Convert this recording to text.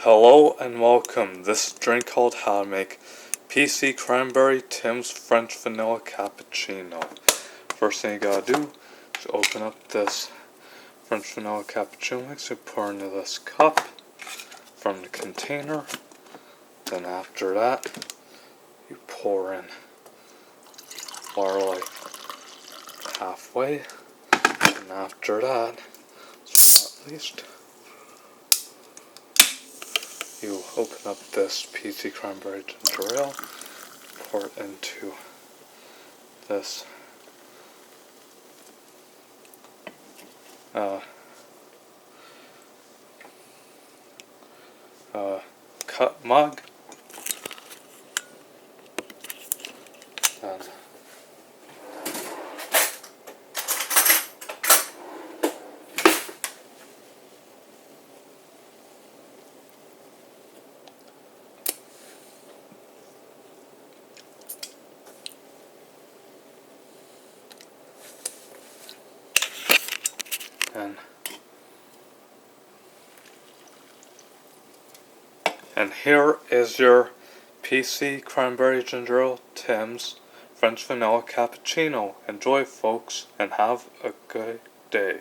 Hello and welcome. This drink called how to make PC Cranberry Tim's French Vanilla Cappuccino. First thing you gotta do is open up this French Vanilla Cappuccino mix and pour into this cup from the container. Then after that, you pour in water like halfway. And after that, so at least, you open up this PC Cranberry Ginger Ale, pour it into this cut mug, and here is your PC Cranberry Ginger Ale Tim's French Vanilla Cappuccino. Enjoy, folks, and have a good day.